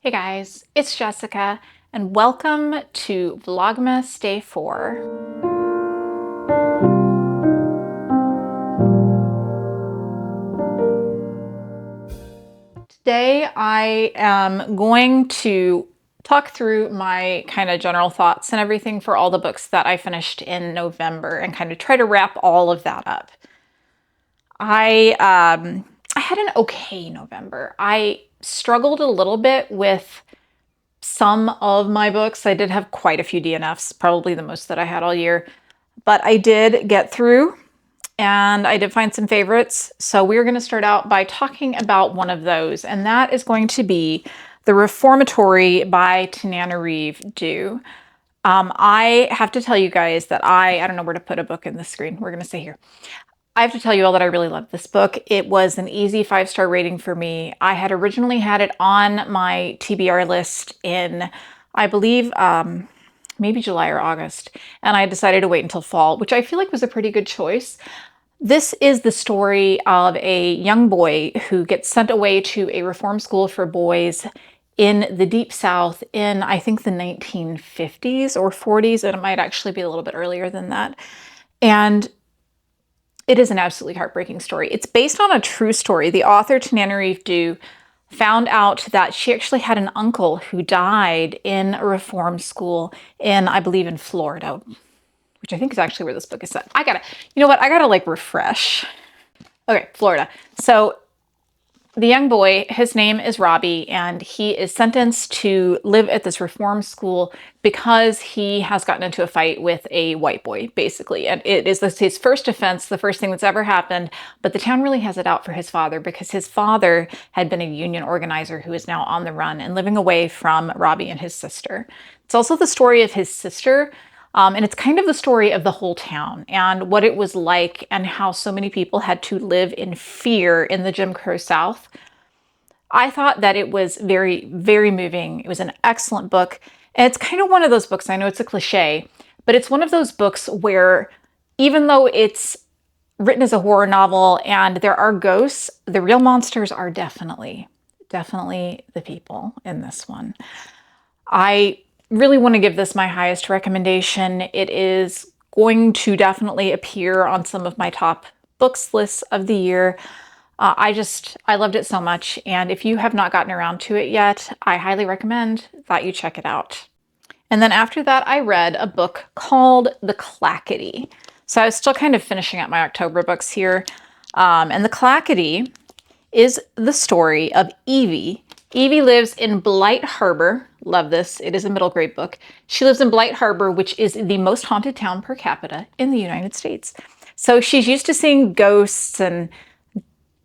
Hey guys, it's Jessica, and welcome to Vlogmas Day 4. Today I am going to talk through my kind of general thoughts and everything for all the books that I finished in November and kind of try to wrap all of that up. I had an okay November. I struggled a little bit with some of my books. I did have quite a few DNFs, probably the most that I had all year, but I did get through and I did find some favorites. So we're going to start out by talking about one of those, and that is going to be The Reformatory by Tananarive Due. I have to tell you guys that I don't know where to put a book in the screen. We're going to say here. I have to tell you all that I really love this book. It was an easy 5-star rating for me. I had originally had it on my TBR list in, I believe, maybe July or August, and I decided to wait until fall, which I feel like was a pretty good choice. This is the story of a young boy who gets sent away to a reform school for boys in the Deep South in, I think, the 1950s or 40s, and it might actually be a little bit earlier than that. And it is an absolutely heartbreaking story. It's based on a true story. The author, Tananarive Due, found out that she actually had an uncle who died in a reform school in, I believe, in Florida, which I think is actually where this book is set. You know what? I gotta like refresh. Okay, Florida. So the young boy, his name is Robbie, and he is sentenced to live at this reform school because he has gotten into a fight with a white boy, basically. And it is his first offense, the first thing that's ever happened, but the town really has it out for his father because his father had been a union organizer who is now on the run and living away from Robbie and his sister. It's also the story of his sister, and it's kind of the story of the whole town and what it was like and how so many people had to live in fear in the Jim Crow South. I thought that it was very, very moving. It was an excellent book. And it's kind of one of those books, I know it's a cliche, but it's one of those books where even though it's written as a horror novel and there are ghosts, the real monsters are definitely the people in this one. I really want to give this my highest recommendation. It is going to definitely appear on some of my top books lists of the year. I loved it so much, and if you have not gotten around to it yet, I highly recommend that you check it out. And then after that, I read a book called The Clackity. So I was still kind of finishing up my October books here, and The Clackity is the story of Evie. Evie lives in Blight Harbor. Love this. It is a middle grade book. She lives in Blight Harbor, which is the most haunted town per capita in the United States. So she's used to seeing ghosts and,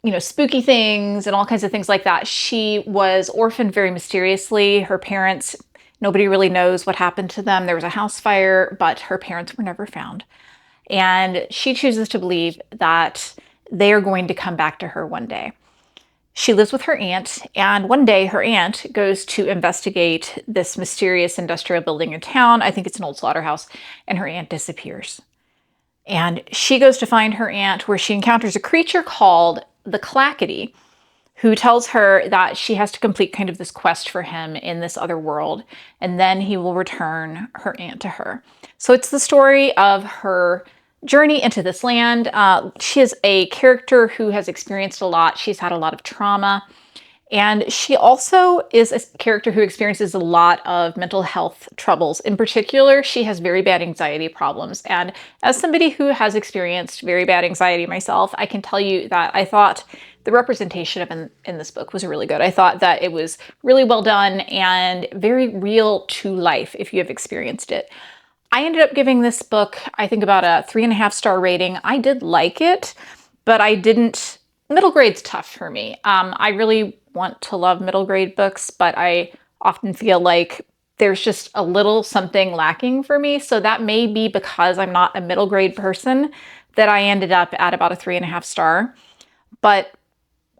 you know, spooky things and all kinds of things like that. She was orphaned very mysteriously. Her parents, nobody really knows what happened to them. There was a house fire, but her parents were never found. And she chooses to believe that they are going to come back to her one day. She lives with her aunt, and one day her aunt goes to investigate this mysterious industrial building in town. I think it's an old slaughterhouse, and her aunt disappears. And she goes to find her aunt, where she encounters a creature called the Clackity, who tells her that she has to complete kind of this quest for him in this other world, and then he will return her aunt to her. So it's the story of her journey into this land. She is a character who has experienced a lot. She's had a lot of trauma. And she also is a character who experiences a lot of mental health troubles. In particular, she has very bad anxiety problems. And as somebody who has experienced very bad anxiety myself, I can tell you that I thought the representation of in this book was really good. I thought that it was really well done and very real to life if you have experienced it. I ended up giving this book, I think, about a 3.5-star rating. I did like it, but I didn't. Middle grade's tough for me. I really want to love middle grade books, but I often feel like there's just a little something lacking for me. So that may be because I'm not a middle grade person that I ended up at about a 3.5-star. But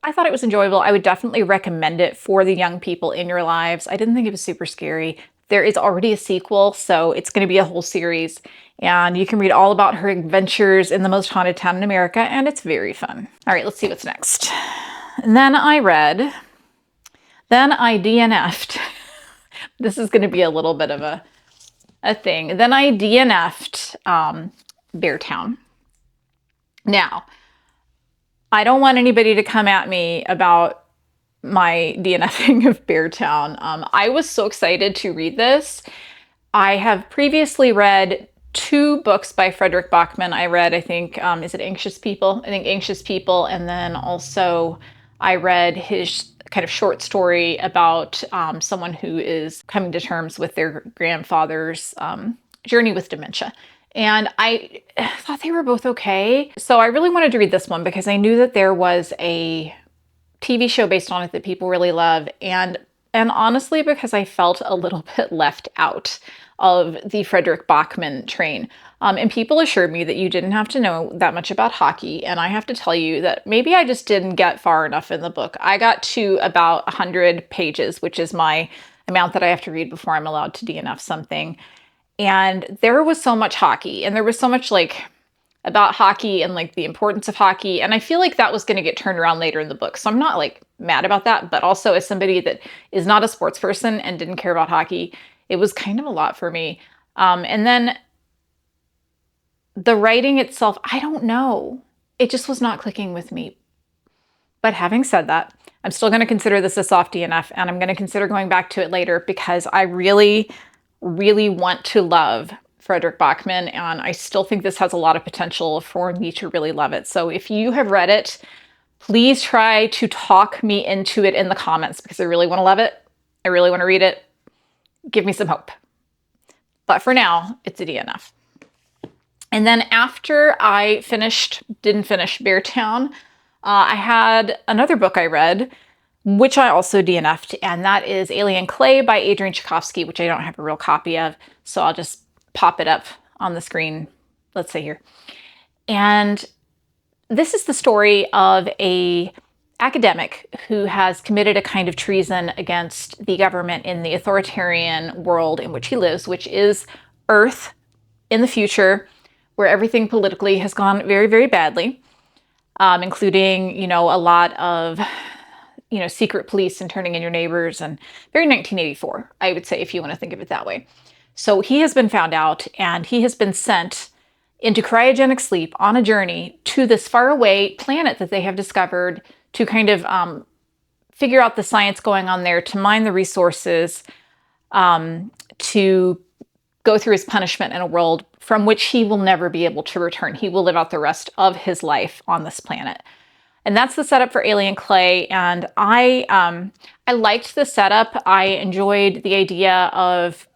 I thought it was enjoyable. I would definitely recommend it for the young people in your lives. I didn't think it was super scary. There is already a sequel, so it's going to be a whole series, and you can read all about her adventures in the most haunted town in America, and it's very fun. All right, let's see what's next. And then I read Then I DNF'd. This is going to be a little bit of a thing. Then I DNF'd Beartown. Now, I don't want anybody to come at me about my DNFing of Beartown. I was so excited to read this. I have previously read 2 books by Frederik Backman. I read, I think, is it Anxious People? I think Anxious People. And then also I read his kind of short story about someone who is coming to terms with their grandfather's journey with dementia. And I thought they were both okay. So I really wanted to read this one because I knew that there was a TV show based on it that people really love. And honestly, because I felt a little bit left out of the Frederik Backman train. And people assured me that you didn't have to know that much about hockey. And I have to tell you that maybe I just didn't get far enough in the book. I got to about 100 pages, which is my amount that I have to read before I'm allowed to DNF something. And there was so much hockey, and there was so much like about hockey and like the importance of hockey. And I feel like that was going to get turned around later in the book. So I'm not like mad about that, but also as somebody that is not a sports person and didn't care about hockey, it was kind of a lot for me. And then the writing itself, I don't know. It just was not clicking with me. But having said that, I'm still going to consider this a soft DNF, and I'm going to consider going back to it later because I really, really want to love Frederik Backman, and I still think this has a lot of potential for me to really love it. So if you have read it, please try to talk me into it in the comments because I really want to love it. I really want to read it. Give me some hope. But for now, it's a DNF. And then after I didn't finish Beartown, I had another book I read, which I also DNF'd, and that is Alien Clay by Adrian Tchaikovsky, which I don't have a real copy of, so I'll just pop it up on the screen, let's say here. And this is the story of a academic who has committed a kind of treason against the government in the authoritarian world in which he lives, which is Earth in the future, where everything politically has gone very, very badly, including, a lot of, secret police and turning in your neighbors, and very 1984, I would say, if you want to think of it that way. So he has been found out, and he has been sent into cryogenic sleep on a journey to this faraway planet that they have discovered to kind of figure out the science going on there, to mine the resources, to go through his punishment in a world from which he will never be able to return. He will live out the rest of his life on this planet. And that's the setup for Alien Clay. And I liked the setup. I enjoyed the idea of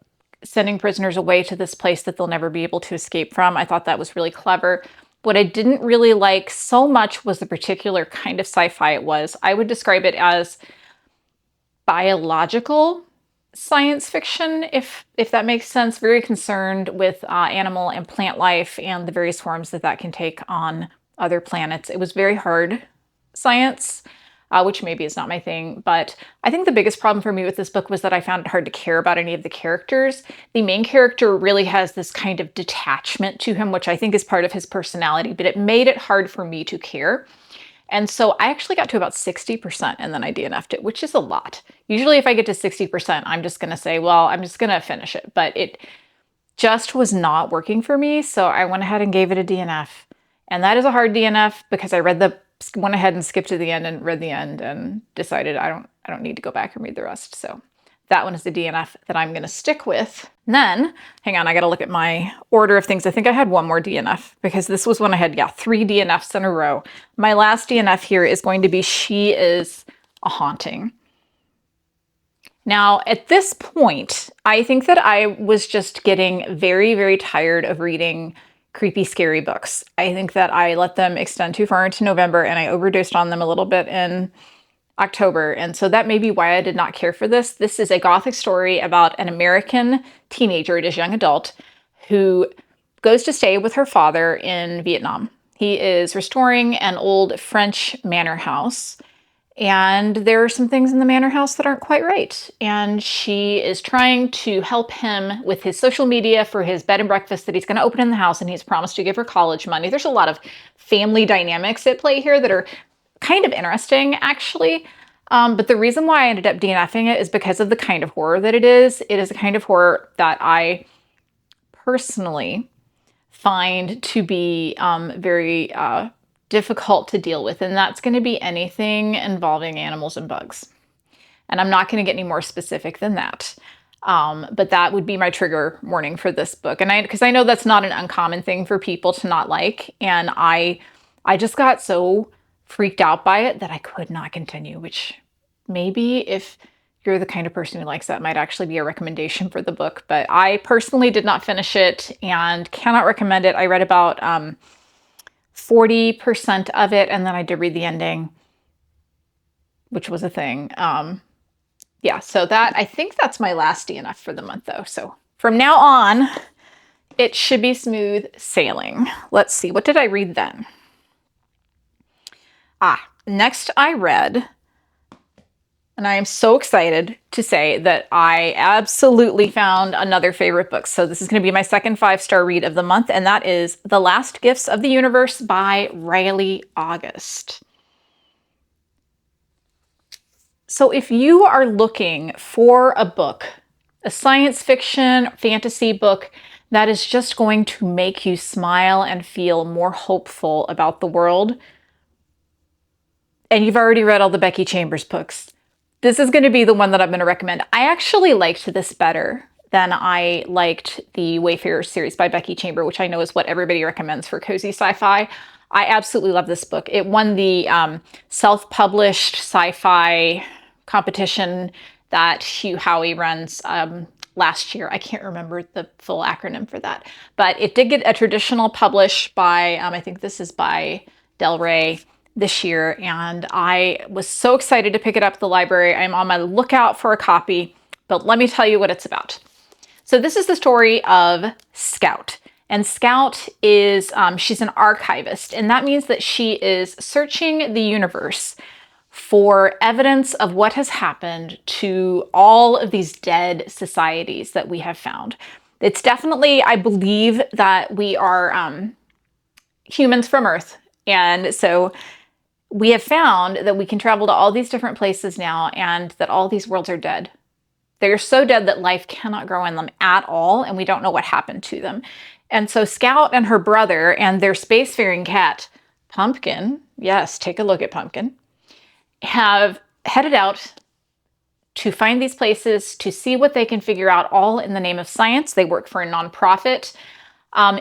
sending prisoners away to this place that they'll never be able to escape from. I thought that was really clever. What I didn't really like so much was the particular kind of sci-fi it was. I would describe it as biological science fiction, if that makes sense. Very concerned with animal and plant life and the various forms that can take on other planets. It was very hard science, which maybe is not my thing, but I think the biggest problem for me with this book was that I found it hard to care about any of the characters. The main character really has this kind of detachment to him, which I think is part of his personality, but it made it hard for me to care. And so I actually got to about 60% and then I DNF'd it, which is a lot. Usually if I get to 60%, I'm just going to say, well, I'm just going to finish it. But it just was not working for me. So I went ahead and gave it a DNF. And that is a hard DNF because I went ahead and skipped to the end and read the end and decided I don't need to go back and read the rest. So that one is the DNF that I'm going to stick with. And then, hang on, I got to look at my order of things. I think I had one more DNF because this was when I had, 3 DNFs in a row. My last DNF here is going to be She Is a Haunting. Now, at this point, I think that I was just getting very, very tired of reading creepy, scary books. I think that I let them extend too far into November and I overdosed on them a little bit in October. And so that may be why I did not care for this. This is a gothic story about an American teenager, it is young adult, who goes to stay with her father in Vietnam. He is restoring an old French manor house. And there are some things in the manor house that aren't quite right. And she is trying to help him with his social media for his bed and breakfast that he's going to open in the house, and he's promised to give her college money. There's a lot of family dynamics at play here that are kind of interesting, actually. But the reason why I ended up DNFing it is because of the kind of horror that it is. It is a kind of horror that I personally find to be very difficult to deal with, and that's going to be anything involving animals and bugs. And I'm not going to get any more specific than that. But that would be my trigger warning for this book. And because I know that's not an uncommon thing for people to not like, and I just got so freaked out by it that I could not continue, which maybe if you're the kind of person who likes that might actually be a recommendation for the book. But I personally did not finish it and cannot recommend it. I read about 40% of it, and then I did read the ending, which was a thing. Yeah, so I think that's my last DNF for the month, though. So from now on, it should be smooth sailing. Let's see, what did I read then? Next I read, and I am so excited to say that I absolutely found another favorite book. So this is going to be my second 5-star read of the month, and that is The Last Gifts of the Universe by Riley August. So if you are looking for a book, a science fiction, fantasy book that is just going to make you smile and feel more hopeful about the world, and you've already read all the Becky Chambers books, this is going to be the one that I'm going to recommend. I actually liked this better than I liked the Wayfarer series by Becky Chambers, which I know is what everybody recommends for cozy sci-fi. I absolutely love this book. It won the self-published sci-fi competition that Hugh Howey runs last year. I can't remember the full acronym for that, but it did get a traditional publish by, I think this is by Del Rey this year, and I was so excited to pick it up at the library. I'm on my lookout for a copy, but let me tell you what it's about. So this is the story of Scout. And Scout is, she's an archivist, and that means that she is searching the universe for evidence of what has happened to all of these dead societies that we have found. It's definitely, I believe that we are humans from Earth. And so we have found that we can travel to all these different places now, and that all these worlds are dead. They're so dead that life cannot grow in them at all, and we don't know what happened to them. And so Scout and her brother and their spacefaring cat, Pumpkin, yes, take a look at Pumpkin, have headed out to find these places, to see what they can figure out, all in the name of science. They work for a nonprofit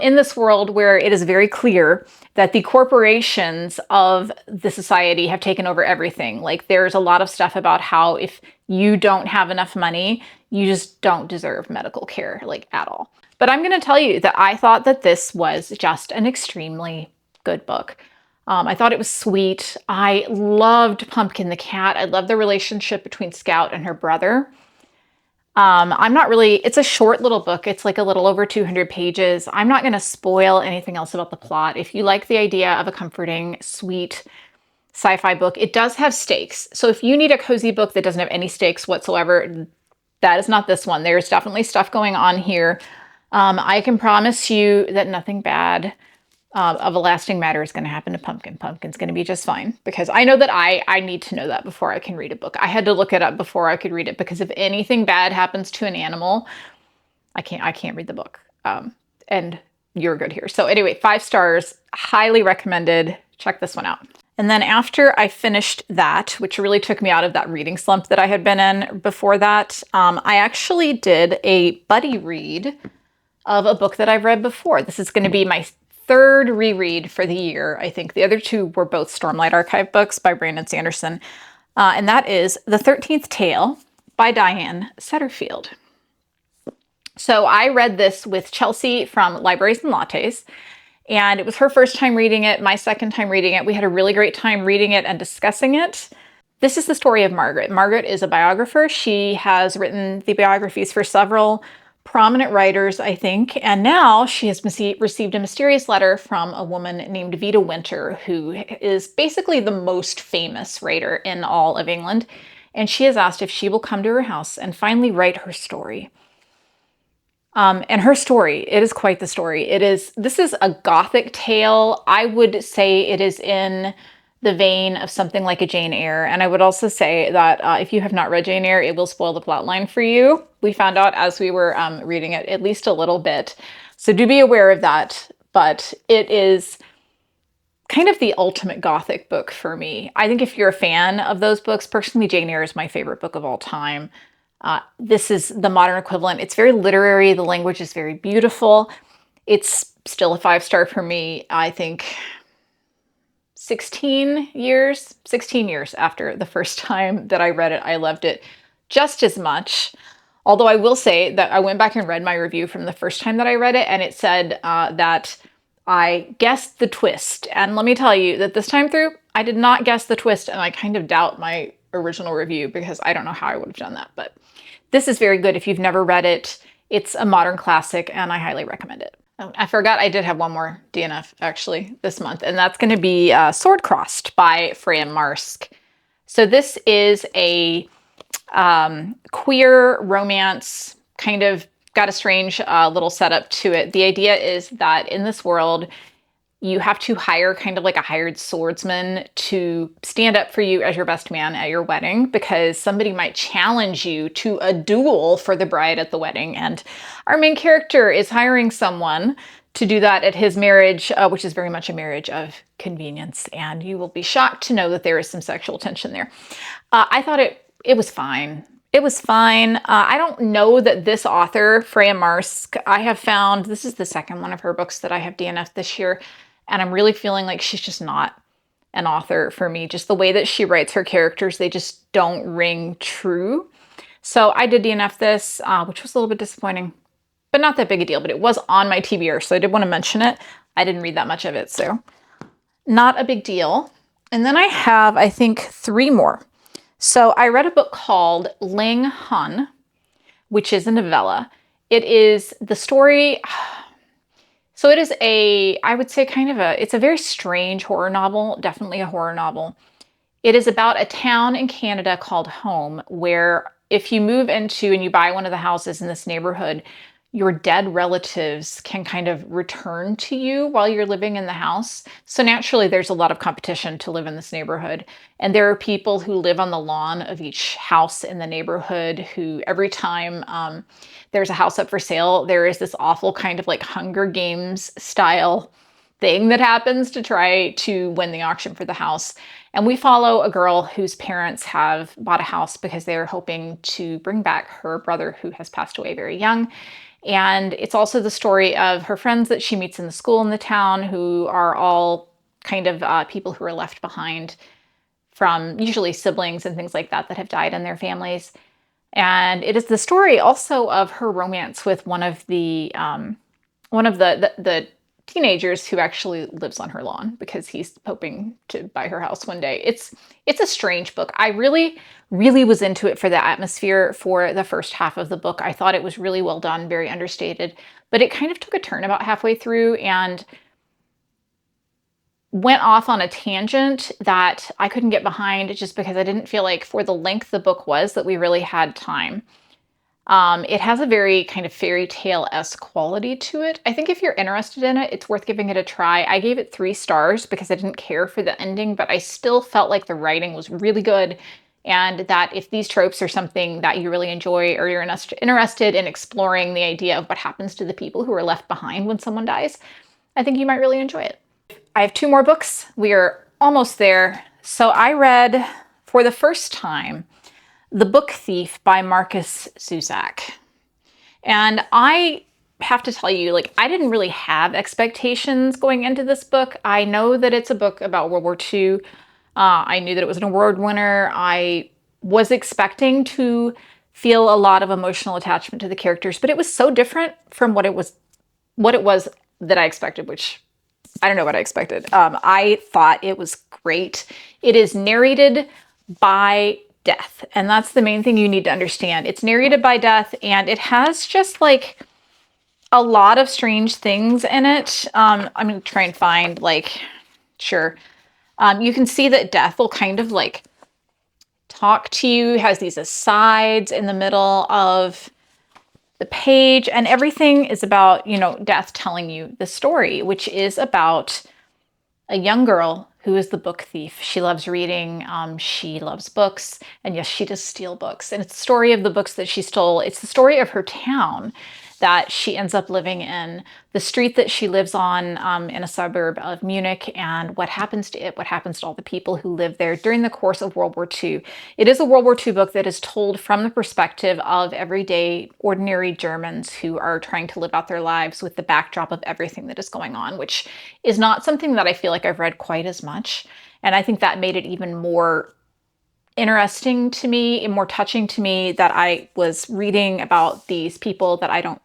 in this world where it is very clear that the corporations of the society have taken over everything. Like, there's a lot of stuff about how if you don't have enough money, you just don't deserve medical care, like, at all. But I'm going to tell you that I thought that this was just an extremely good book. I thought it was sweet. I loved Pumpkin the cat. I love the relationship between Scout and her brother. It's a short little book. It's like a little over 200 pages. I'm not going to spoil anything else about the plot. If you like the idea of a comforting, sweet sci-fi book, it does have stakes. So if you need a cozy book that doesn't have any stakes whatsoever, that is not this one. There's definitely stuff going on here. I can promise you that nothing bad of a lasting matter is going to happen to Pumpkin. Pumpkin's going to be just fine, because I know that I need to know that before I can read a book. I had to look it up before I could read it, because if anything bad happens to an animal, I can't read the book. And you're good here. So anyway, 5 stars, highly recommended. Check this one out. And then after I finished that, which really took me out of that reading slump that I had been in before that, I actually did a buddy read of a book that I've read before. This is going to be my 3rd reread for the year. I think the other 2 were both Stormlight Archive books by Brandon Sanderson. And that is The 13th Tale by Diane Setterfield. So I read this with Chelsea from Libraries and Lattes, and it was her first time reading it, my second time reading it. We had a really great time reading it and discussing it. This is the story of Margaret. Margaret is a biographer. She has written the biographies for several prominent writers, I think, and now she has received a mysterious letter from a woman named Vita Winter, who is basically the most famous writer in all of England, and she has asked if she will come to her house and finally write her story. And her story, it is quite the story. This is a gothic tale. I would say it is in the vein of something like a Jane Eyre. And I would also say that if you have not read Jane Eyre, it will spoil the plotline for you. We found out as we were reading it, at least a little bit. So do be aware of that. But it is kind of the ultimate Gothic book for me. I think if you're a fan of those books, personally, Jane Eyre is my favorite book of all time. This is the modern equivalent. It's very literary. The language is very beautiful. It's still a 5-star for me. I think 16 years after the first time that I read it, I loved it just as much. Although I will say that I went back and read my review from the first time that I read it, and it said that I guessed the twist. And let me tell you that this time through, I did not guess the twist, and I kind of doubt my original review because I don't know how I would have done that. But this is very good if you've never read it. It's a modern classic, and I highly recommend it. Oh, I forgot I did have one more DNF actually this month, and that's going to be Sword Crossed by Freya Marske. So this is a queer romance, kind of got a strange little setup to it. The idea is that in this world, you have to hire kind of like a hired swordsman to stand up for you as your best man at your wedding because somebody might challenge you to a duel for the bride at the wedding. And our main character is hiring someone to do that at his marriage, which is very much a marriage of convenience. And you will be shocked to know that there is some sexual tension there. I thought it was fine. It was fine. I don't know that this author, Freya Marske, I have found, this is the second one of her books that I have DNF'd this year, and I'm really feeling like she's just not an author for me. Just the way that she writes her characters, they just don't ring true. So I did DNF this, which was a little bit disappointing, but not that big a deal, but it was on my TBR, so I did want to mention it. I didn't read that much of it, so not a big deal. And then I have, I think, 3 more. So I read a book called Ling Hun, which is a novella. It is the story, so it is I would say it's a very strange horror novel, definitely a horror novel. It is about a town in Canada called Home, where if you move into and you buy one of the houses in this neighborhood, your dead relatives can kind of return to you while you're living in the house. So naturally, there's a lot of competition to live in this neighborhood. And there are people who live on the lawn of each house in the neighborhood who every time there's a house up for sale, there is this awful kind of like Hunger Games style thing that happens to try to win the auction for the house. And we follow a girl whose parents have bought a house because they're hoping to bring back her brother who has passed away very young. And it's also the story of her friends that she meets in the school in the town who are all kind of people who are left behind from usually siblings and things like that that have died in their families. And it is the story also of her romance with one of the teenagers who actually lives on her lawn because he's hoping to buy her house one day. It's a strange book. I really was into it for the atmosphere for the first half of the book. I thought it was really well done, very understated, but it kind of took a turn about halfway through and went off on a tangent that I couldn't get behind just because I didn't feel like for the length the book was that we really had time. It has a very kind of fairy tale-esque quality to it. I think if you're interested in it, it's worth giving it a try. I gave it 3 stars because I didn't care for the ending, but I still felt like the writing was really good and that if these tropes are something that you really enjoy or you're interested in exploring the idea of what happens to the people who are left behind when someone dies, I think you might really enjoy it. I have 2 more books. We are almost there. So I read for the first time The Book Thief by Marcus Zusak. And I have to tell you, like, I didn't really have expectations going into this book. I know that it's a book about World War II. I knew that it was an award winner. I was expecting to feel a lot of emotional attachment to the characters, but it was so different from what it was that I expected, which I don't know what I expected. I thought it was great. It is narrated by death, and that's the main thing you need to understand. It's narrated by death, and it has just like a lot of strange things in it. I'm gonna try and find sure. You can see that death will kind of like talk to you, has these asides in the middle of the page, and everything is about, death telling you the story, which is about a young girl who is the book thief. She loves reading, she loves books, and yes, she does steal books. And it's the story of the books that she stole. It's the story of her town that she ends up living in, the street that she lives on in a suburb of Munich, and what happens to it, what happens to all the people who live there during the course of World War II. It is a World War II book that is told from the perspective of everyday, ordinary Germans who are trying to live out their lives with the backdrop of everything that is going on, which is not something that I feel like I've read quite as much. And I think that made it even more interesting to me and more touching to me that I was reading about these people that I don't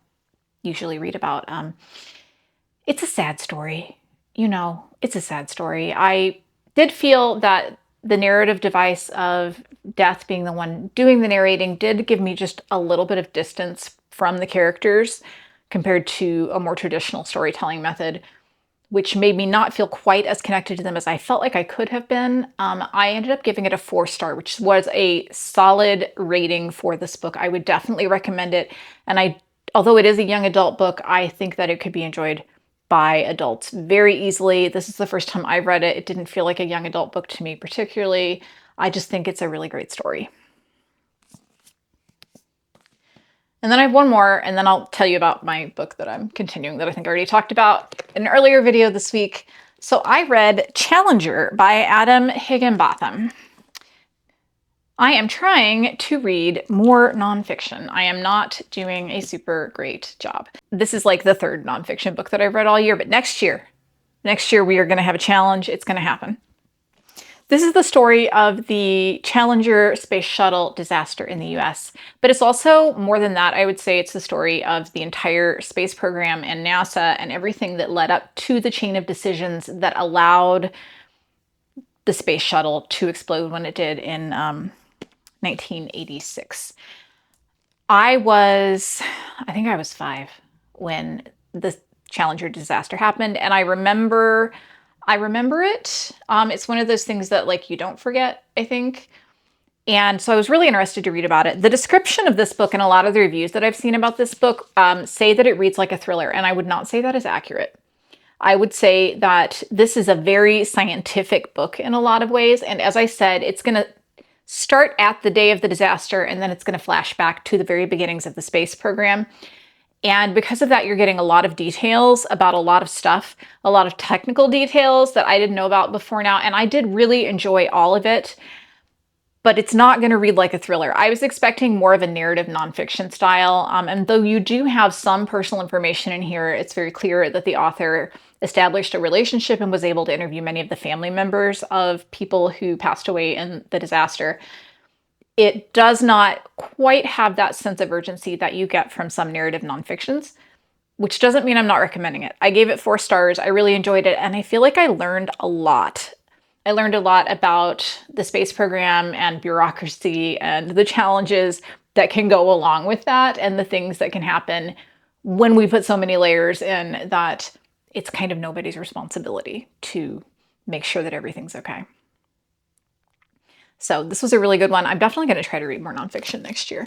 usually read about. It's a sad story. You know, it's a sad story. I did feel that the narrative device of Death being the one doing the narrating did give me just a little bit of distance from the characters compared to a more traditional storytelling method, which made me not feel quite as connected to them as I felt like I could have been. I ended up giving it a 4-star, which was a solid rating for this book. I would definitely recommend it. And although it is a young adult book, I think that it could be enjoyed by adults very easily. This is the first time I read it. It didn't feel like a young adult book to me particularly. I just think it's a really great story. And then I have one more, and then I'll tell you about my book that I'm continuing that I think I already talked about in an earlier video this week. So I read Challenger by Adam Higginbotham. I am trying to read more nonfiction. I am not doing a super great job. This is like the third nonfiction book that I've read all year, but next year we are going to have a challenge. It's going to happen. This is the story of the Challenger space shuttle disaster in the US, but it's also more than that. I would say it's the story of the entire space program and NASA and everything that led up to the chain of decisions that allowed the space shuttle to explode when it did in 1986. I think I was 5 when the Challenger disaster happened, and I remember it. It's one of those things that like you don't forget, I think. And so I was really interested to read about it. The description of this book and a lot of the reviews that I've seen about this book say that it reads like a thriller, and I would not say that is accurate. I would say that this is a very scientific book in a lot of ways, and as I said, it's going to start at the day of the disaster, and then it's going to flash back to the very beginnings of the space program. And because of that, you're getting a lot of details about a lot of stuff, a lot of technical details that I didn't know about before now. And I did really enjoy all of it, but it's not going to read like a thriller. I was expecting more of a narrative nonfiction style. And though you do have some personal information in here, it's very clear that the author established a relationship and was able to interview many of the family members of people who passed away in the disaster. It does not quite have that sense of urgency that you get from some narrative nonfictions, which doesn't mean I'm not recommending it. I gave it 4 stars. I really enjoyed it, and I feel like I learned a lot. I learned a lot about the space program and bureaucracy and the challenges that can go along with that and the things that can happen when we put so many layers in that it's kind of nobody's responsibility to make sure that everything's okay. So this was a really good one. I'm definitely going to try to read more nonfiction next year.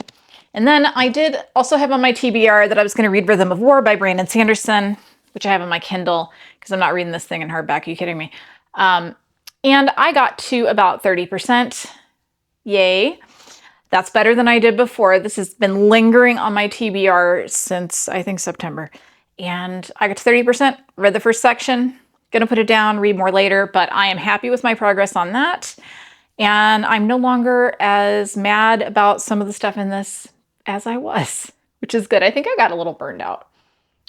And then I did also have on my TBR that I was going to read Rhythm of War by Brandon Sanderson, which I have on my Kindle because I'm not reading this thing in hardback. Are you kidding me? And I got to about 30%. Yay. That's better than I did before. This has been lingering on my TBR since I think September. And I got to 30%, read the first section, going to put it down, read more later, but I am happy with my progress on that. And I'm no longer as mad about some of the stuff in this as I was, which is good. I think I got a little burned out.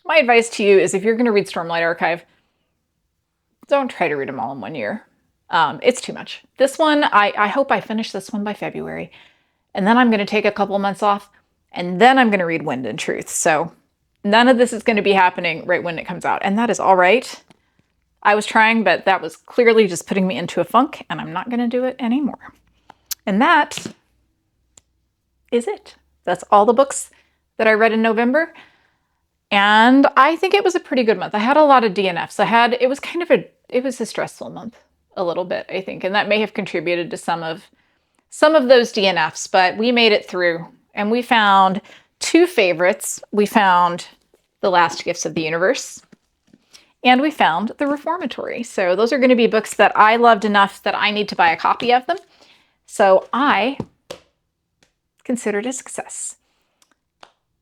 My advice to you is if you're going to read Stormlight Archive, don't try to read them all in one year. It's too much. This one, I hope I finish this one by February. And then I'm going to take a couple months off, and then I'm going to read Wind and Truth. So none of this is going to be happening right when it comes out. And that is all right. I was trying, but that was clearly just putting me into a funk, and I'm not going to do it anymore. And that is it. That's all the books that I read in November. And I think it was a pretty good month. I had a lot of DNFs. It was a stressful month a little bit, I think. And that may have contributed to some of those DNFs, but we made it through. And we found 2 favorites. We found The Last Gifts of the Universe And we found the Reformatory. So those are going to be books that I loved enough that I need to buy a copy of them. So I consider it a success.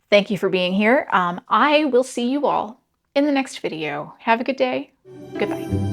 Thank you for being here. I will see you all in the next video. Have a good day. Goodbye.